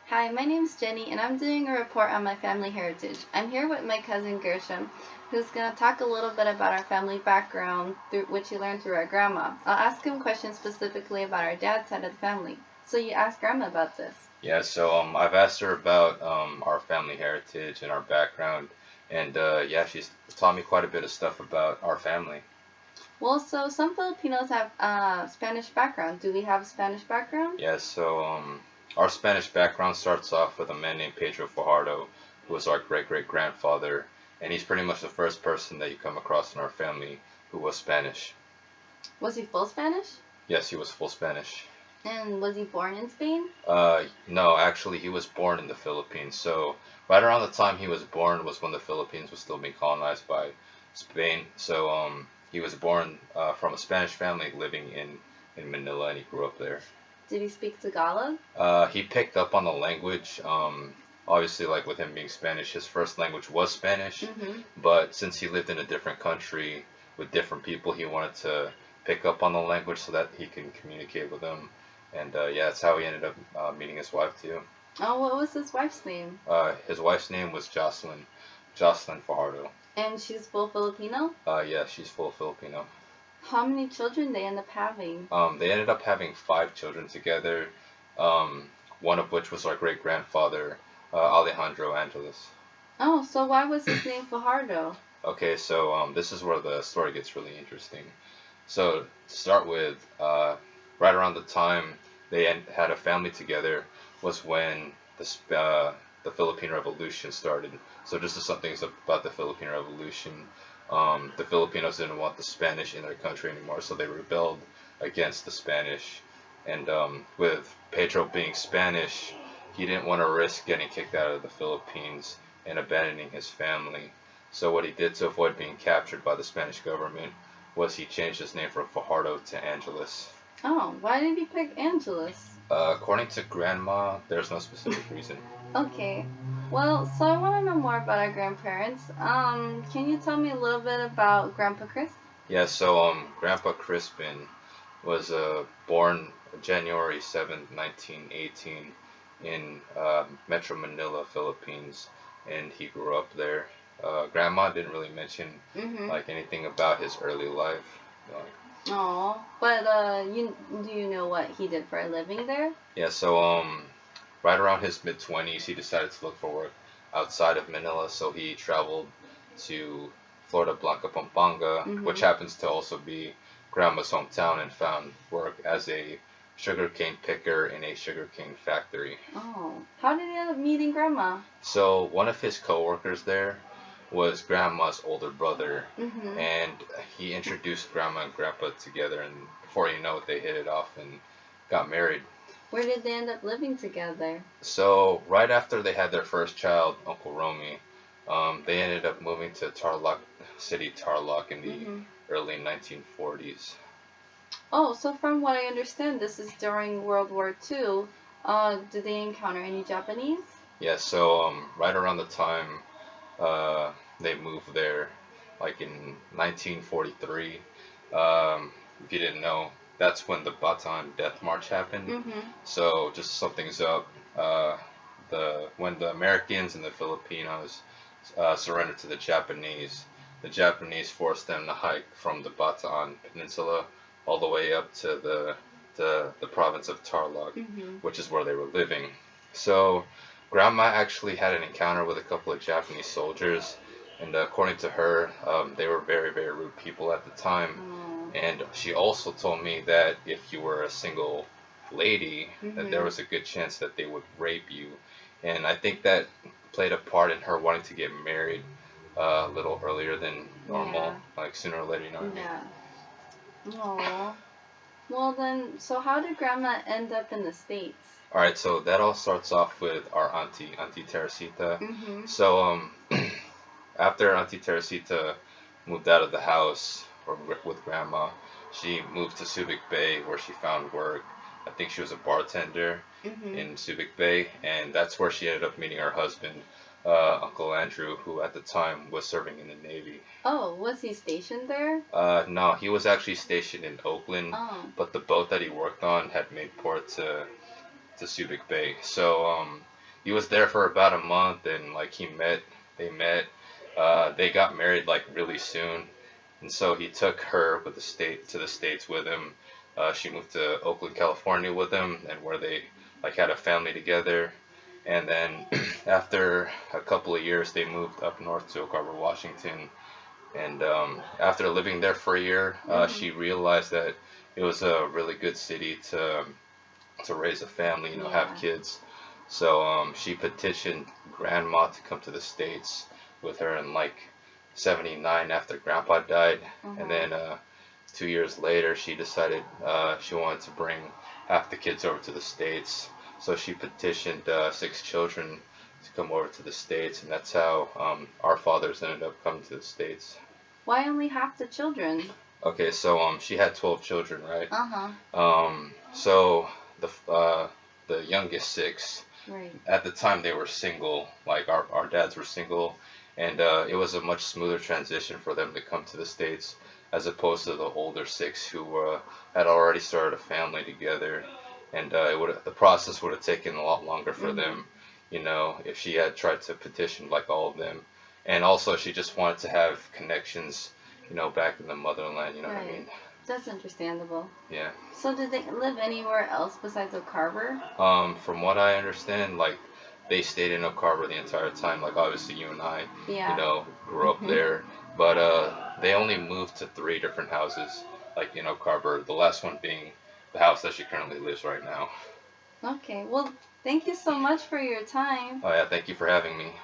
Hi, my name's Jenny, and I'm doing a report on my family heritage. I'm here with my cousin Gershom, who's going to talk a little bit about our family background, through which he learned through our grandma. I'll ask him questions specifically about our dad's side of the family. So you asked grandma about this. Yeah, I've asked her about our family heritage and our background, and yeah, she's taught me quite a bit of stuff about our family. Well, so some Filipinos have Spanish background. Do we have Spanish background? Yeah, our Spanish background starts off with a man named Pedro Fajardo, who was our great great grandfather, and he's pretty much the first person that you come across in our family who was Spanish. Was he full Spanish? Yes, he was full Spanish. And was he born in Spain? No, actually, he was born in the Philippines. So right around the time he was born was when the Philippines was still being colonized by Spain. So he was born from a Spanish family living in Manila, and he grew up there. Did he speak Tagalog? He picked up on the language. Obviously, like with him being Spanish, his first language was Spanish. Mm-hmm. But since he lived in a different country with different people, he wanted to pick up on the language so that he can communicate with them. And yeah, that's how he ended up meeting his wife too. Oh, what was his wife's name? His wife's name was Jocelyn Fajardo. And she's full Filipino? Yeah, she's full Filipino. How many children they end up having? They ended up having 5 children together. Um, one of which was our great grandfather, Alejandro Angeles. Oh, so why was his name Fajardo? Okay, so this is where the story gets really interesting. So to start with, right around the time they had a family together was when the Philippine Revolution started. So just some things about the Philippine Revolution. The Filipinos didn't want the Spanish in their country anymore, so they rebelled against the Spanish. And with Pedro being Spanish, he didn't want to risk getting kicked out of the Philippines and abandoning his family. So what he did to avoid being captured by the Spanish government was he changed his name from Fajardo to Angeles. Oh, why did he pick Angeles? According to Grandma, there's no specific reason. Okay. Well, so I want to know more about our grandparents. Can you tell me a little bit about Grandpa Chris? Yeah, Grandpa Crispin was born January 7th, 1918 in Metro Manila, Philippines, and he grew up there. Grandma didn't really mention Mm-hmm. like anything about his early life. Like, Oh, but do you know what he did for a living there? yeah, right around his mid 20s, he decided to look for work outside of Manila, so he traveled to Florida Blanca, Pampanga, which Mm-hmm. happens to also be Grandma's hometown, and found work as a sugarcane picker in a sugarcane factory. Oh, how did he end up meeting Grandma? So one of his coworkers there was Grandma's older brother, Mm-hmm. and he introduced Grandma and Grandpa together, and before you know it, they hit it off and got married. Where did they end up living together? So right after they had their first child, Uncle Romy, they ended up moving to Tarlac City, Tarlac in the Mm-hmm. early 1940s. Oh, so from what I understand, this is during World War II. Did they encounter any Japanese? Yeah, so right around the time they moved there, like in 1943, if you didn't know, that's when the Bataan Death March happened. Mm-hmm. So just to sum things up, the when the Americans and the Filipinos surrendered to the Japanese forced them to hike from the Bataan Peninsula all the way up to the province of Tarlac, Mm-hmm. which is where they were living. So Grandma actually had an encounter with a couple of Japanese soldiers, and according to her, they were very, very rude people at the time. Oh. And she also told me that if you were a single lady, that there Mm-hmm. was a good chance that they would rape you. And I think that played a part in her wanting to get married a little earlier than normal, Yeah. like sooner or later, you know what I mean? Yeah. Oh. Well then, so how did Grandma end up in the States? All right, so that all starts off with our Auntie Teresita. Mm-hmm. So after Auntie Teresita moved out of the house or with Grandma, she moved to Subic Bay where she found work. I think she was a bartender Mm-hmm. in Subic Bay, and that's where she ended up meeting her husband, Uncle Andrew, who at the time was serving in the Navy. Oh, was he stationed there? No, he was actually stationed in Oakland, Oh. but the boat that he worked on had made port to Subic Bay. So he was there for about a month, and like they met, they got married like really soon, and so he took her with the states with him. She moved to Oakland, California with him, and where they like had a family together. And then after a couple of years, they moved up north to Oak Harbor, Washington. And after living there for a year, she realized that it was a really good city to raise a family, you know, have Yeah. kids. So she petitioned grandma to come to the States with her in like 79 after grandpa died. And Mhm. then 2 years later, she decided she wanted to bring half the kids over to the States. So she petitioned 6 children to come over to the States, and that's how our fathers ended up coming to the States. Why only half the children? Okay, so she had 12 children, right? Uh-huh. So the youngest six, Right. at the time they were single, like our dads were single, and it was a much smoother transition for them to come to the States as opposed to the older six who had already started a family together, and the process would have taken a lot longer for Mhm. them, you know, if she had tried to petition like all of them, and also she just wanted to have connections, you know, back in the motherland, you know what I Right. mean? That's understandable. Yeah. So did they live anywhere else besides Oak Harbor? From what I understand, like they stayed in Oak Harbor the entire time. Like obviously you and I, you Yeah. know, grew up Mhm. there, but they only moved to 3 different houses, like in Oak Harbor. The last one being the house that she currently lives right now. Okay. Well, thank you so much for your time. Oh yeah, thank you for having me.